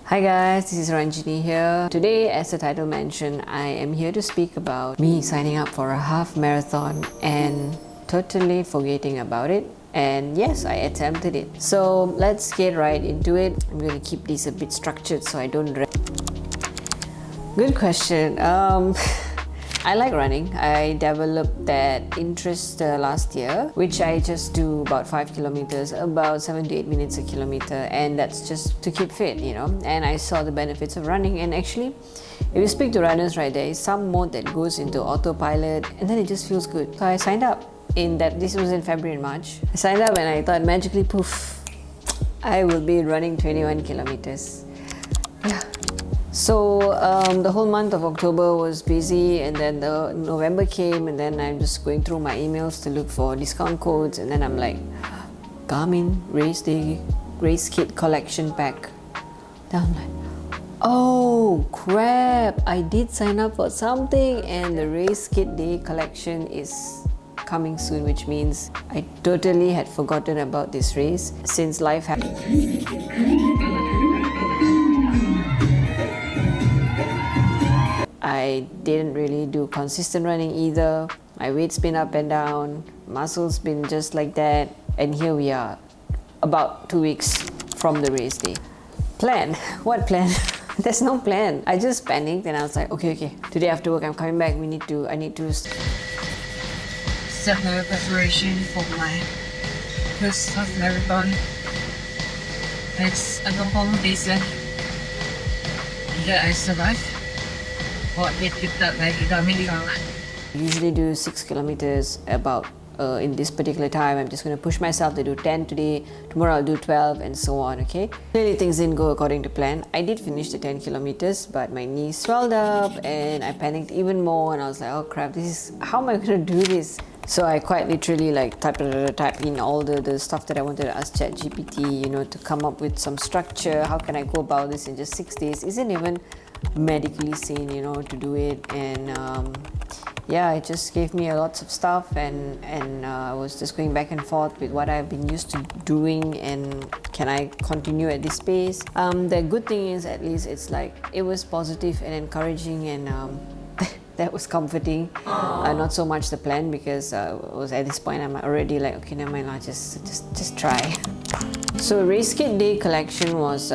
Hi guys, this is Ranjini here. Today, as the title mentioned, I am here to speak about me signing up for a half marathon and totally forgetting about it. And yes, I attempted it. So let's get right into it. I'm going to keep this a bit structured so I don't... Good question. I like running. I developed that interest last year, which I just do about 5 kilometers, about 7 to 8 minutes a kilometer, and that's just to keep fit, you know. And I saw the benefits of running, and actually, if you speak to runners, right, there is some mode that goes into autopilot, and then it just feels good. So I signed up. This was in February and March. I signed up, and I thought magically, poof, I will be running 21 kilometers. Yeah. So the whole month of October was busy, and then the November came, and then I'm just going through my emails to look for discount codes, and then I'm like, Garmin race kit collection pack. Then I'm like, oh crap, I did sign up for something, and the race kit day collection is coming soon, which means I totally had forgotten about this race since life happened. I didn't really do consistent running either. My weight's been up and down, muscles been just like that, and here we are, about 2 weeks from the race day. Plan? What plan? There's no plan. I just panicked and I was like, okay, today after work I'm coming back. I need to start my preparation for my first half marathon. It's a couple of days left. Yeah, I survived. Usually do 6 kilometers about in this particular time. I'm just going to push myself to do 10 today. Tomorrow I'll do 12 and so on, okay? Clearly things didn't go according to plan. I did finish the 10 kilometers, but my knees swelled up and I panicked even more, and I was like, oh crap, how am I going to do this? So I quite literally like type in all the stuff that I wanted to ask ChatGPT, you know, to come up with some structure. How can I go about this in just 6 days? Isn't even medically sane, you know, to do it. And yeah, it just gave me lots of stuff, and I was just going back and forth with what I've been used to doing, and can I continue at this pace. The good thing is, at least it's like it was positive and encouraging, and that was comforting. Not so much the plan, because was at this point I'm already like, okay, never mind, I'll just try. So race kit day collection was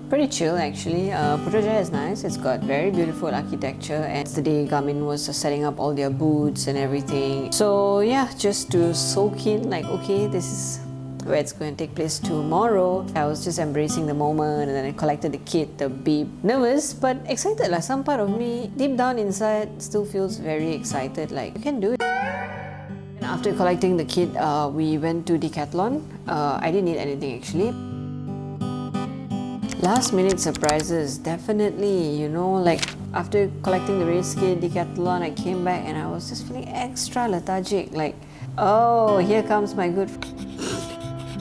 pretty chill actually. Putrajaya is nice. It's got very beautiful architecture, and it's the day Garmin was setting up all their booths and everything. So yeah, just to soak in like, okay, this is where it's going to take place tomorrow. I was just embracing the moment, and then I collected the kit, the beep. Nervous but excited. Like, some part of me deep down inside still feels very excited, like you can do it. After collecting the kit, we went to Decathlon. I didn't need anything actually. Last minute surprises, definitely, you know, like after collecting the race kit, Decathlon, I came back and I was just feeling extra lethargic, like, oh, here comes my good...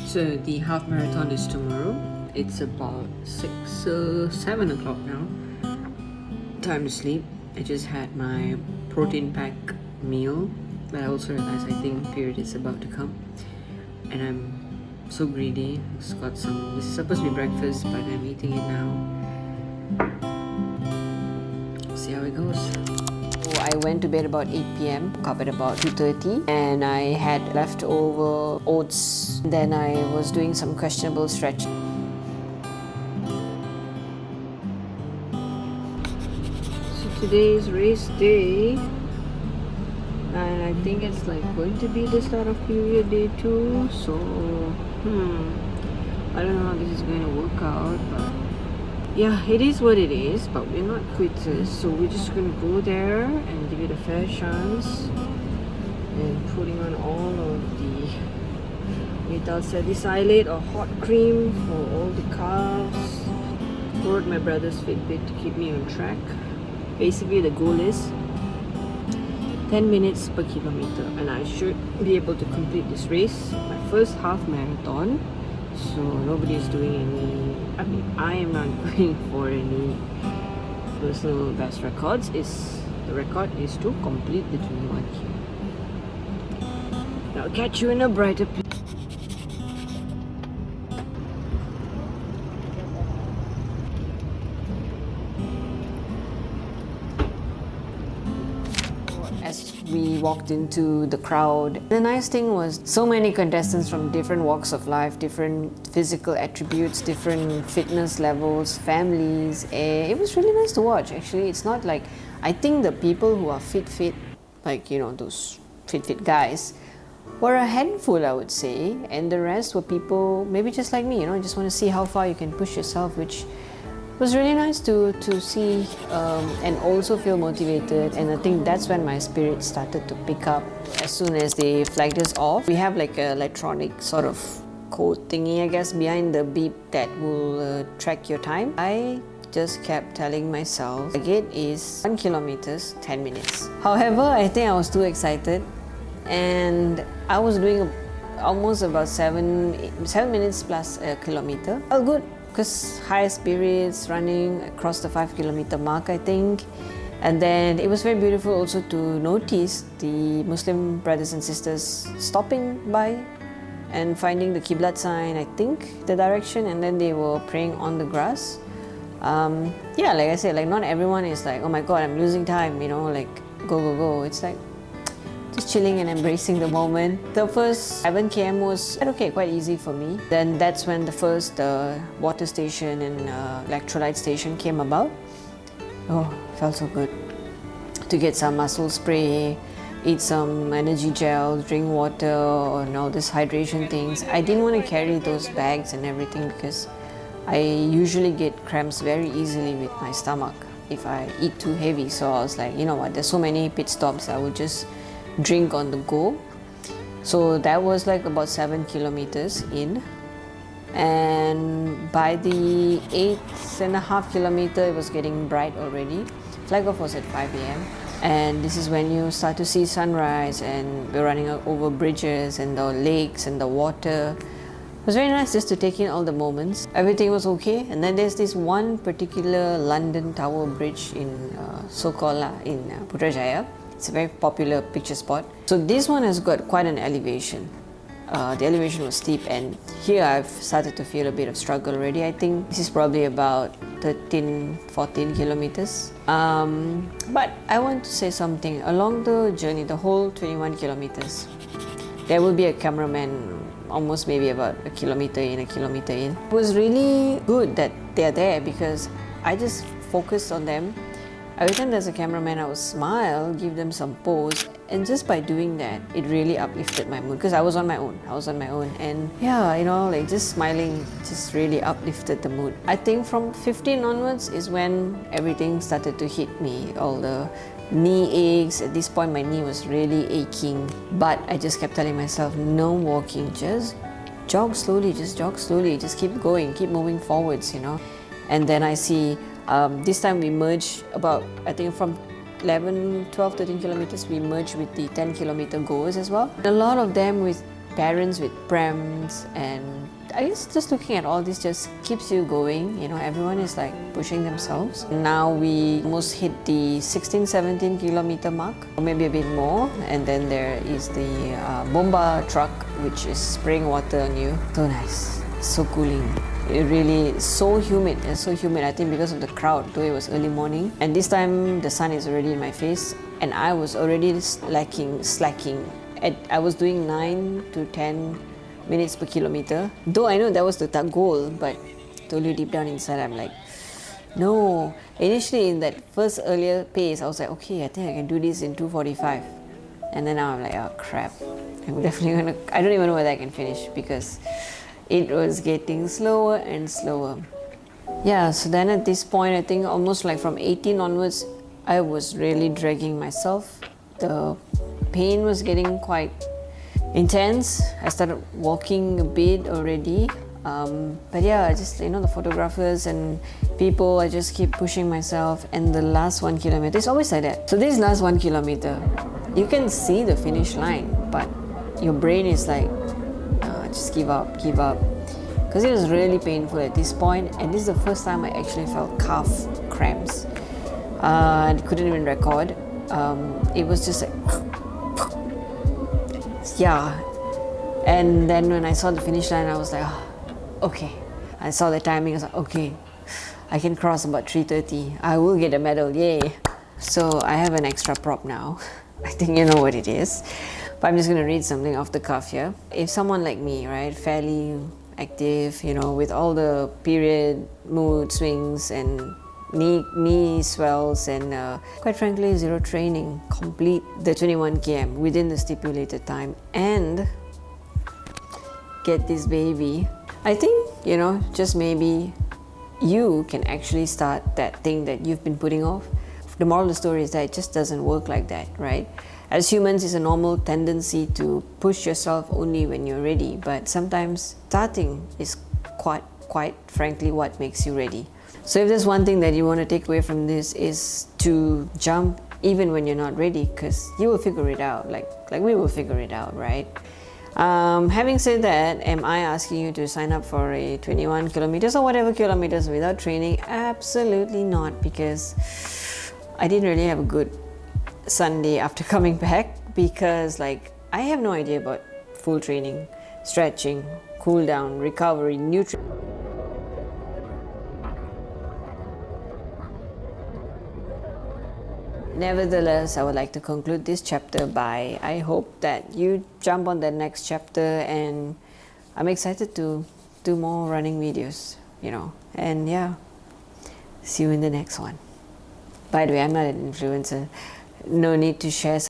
So the half marathon is tomorrow. It's about 7 o'clock now. Time to sleep. I just had my protein pack meal, but I also realized I think period is about to come, and I'm so greedy. It's got some... This is supposed to be breakfast, but I'm eating it now. See how it goes. So I went to bed about 8 p.m, woke up at about 2:30, and I had leftover oats. Then I was doing some questionable stretching. So today is race day, and I think it's like going to be the start of period day 2. So I don't know how this is going to work out, but yeah, it is what it is. But we're not quitters, so we're just going to go there and give it a fair chance, and putting on all of the methyl salicylate or hot cream for all the carbs. Borrowed my brother's Fitbit to keep me on track. Basically the goal is 10 minutes per kilometer, and I should be able to complete this race, my first half marathon. So nobody is doing any... I am not going for any personal best records. The record is to complete the 21 km. I'll catch you in a brighter place. we walked into the crowd. The nice thing was so many contestants from different walks of life, different physical attributes, different fitness levels, families. It was really nice to watch actually. It's not like, I think the people who are fit, like, you know, those fit guys, were a handful, I would say, and the rest were people maybe just like me, you know, just want to see how far you can push yourself, which was really nice to see, and also feel motivated. And I think that's when my spirit started to pick up. As soon as they flagged us off, we have like an electronic sort of code thingy, I guess, behind the beep that will track your time. I just kept telling myself the gate is 1 kilometer, 10 minutes. However, I think I was too excited, and I was doing almost about 7 minutes plus a kilometer. All good, because high spirits, running across the 5 kilometer mark, I think. And then it was very beautiful also to notice the Muslim brothers and sisters stopping by and finding the Qiblat sign, I think, the direction, and then they were praying on the grass. Yeah, like I said, like not everyone is like, oh my god, I'm losing time, you know, like go. It's like just chilling and embracing the moment. The first 7 km was okay, quite easy for me. Then that's when the first water station and electrolyte station came about. Oh, felt so good to get some muscle spray, eat some energy gel, drink water, and all these hydration things. I didn't want to carry those bags and everything because I usually get cramps very easily with my stomach if I eat too heavy. So I was like, you know what, there's so many pit stops, I would just drink on the go. So that was like about 7 kilometers in, and by the 8.5 kilometer it was getting bright already. Flag off was at 5 a.m. and this is when you start to see sunrise, and we're running over bridges and the lakes and the water. It was very nice just to take in all the moments. Everything was okay, and then there's this one particular London Tower bridge in so-called in Putrajaya. It's a very popular picture spot. So this one has got quite an elevation. The elevation was steep, and here I've started to feel a bit of struggle already. I think this is probably about 13-14 kilometers. But I want to say something. Along the journey, the whole 21 kilometers, there will be a cameraman almost maybe about a kilometer in. It was really good that they're there because I just focused on them. Every time there's a cameraman, I would smile, give them some pose, and just by doing that, it really uplifted my mood because I was on my own. And yeah, you know, like just smiling just really uplifted the mood. I think from 15 onwards is when everything started to hit me. All the knee aches. At this point, my knee was really aching, but I just kept telling myself, no walking, just jog slowly, just keep going, keep moving forwards, you know. And then I see this time we merged about, I think from 11, 12, 13 kilometers, we merged with the 10 kilometer goers as well. A lot of them with parents with prams, and I guess just looking at all this just keeps you going, you know, everyone is like pushing themselves. Now we almost hit the 16, 17 kilometer mark, or maybe a bit more, and then there is the bomba truck which is spraying water on you. So nice, so cooling. It really is so humid. It's so humid, I think because of the crowd, though it was early morning. And this time the sun is already in my face, and I was already slacking. I was doing 9 to 10 minutes per kilometer. Though I know that was the goal, but totally deep down inside I'm like, no. Initially in that first earlier pace, I was like, okay, I think I can do this in 2:45. And then now I'm like, oh crap. I'm definitely gonna, I don't even know whether I can finish because it was getting slower and slower. Yeah, so then at this point, I think almost like from 18 onwards, I was really dragging myself. The pain was getting quite intense. I started walking a bit already. But yeah, just, you know, the photographers and people, I just keep pushing myself. And the last 1 kilometer, it's always like that. So this last 1 kilometer, you can see the finish line, but your brain is like, just give up. Because it was really painful at this point, and this is the first time I actually felt calf cramps. I couldn't even record. It was just like, yeah. And then when I saw the finish line, I was like, okay. I saw the timing, I was like, okay, I can cross about 3:30. I will get a medal, yay. So I have an extra prop now. I think you know what it is. But I'm just going to read something off the cuff here. If someone like me, right, fairly active, you know, with all the period mood swings and knee swells and quite frankly zero training, complete the 21 km within the stipulated time and get this baby, I think, you know, just maybe you can actually start that thing that you've been putting off. The moral of the story is that it just doesn't work like that, right? As humans, it's a normal tendency to push yourself only when you're ready, but sometimes starting is quite frankly what makes you ready. So if there's one thing that you want to take away from this is to jump even when you're not ready, because you will figure it out, like we will figure it out, right? Having said that, am I asking you to sign up for a 21 kilometers or whatever kilometers without training? Absolutely not, because I didn't really have a good Sunday after coming back, because like I have no idea about full training, stretching, cool down, recovery, nutrition. Nevertheless, I would like to conclude this chapter by I hope that you jump on the next chapter, and I'm excited to do more running videos, you know, and yeah, see you in the next one. By the way, I'm not an influencer. No need to share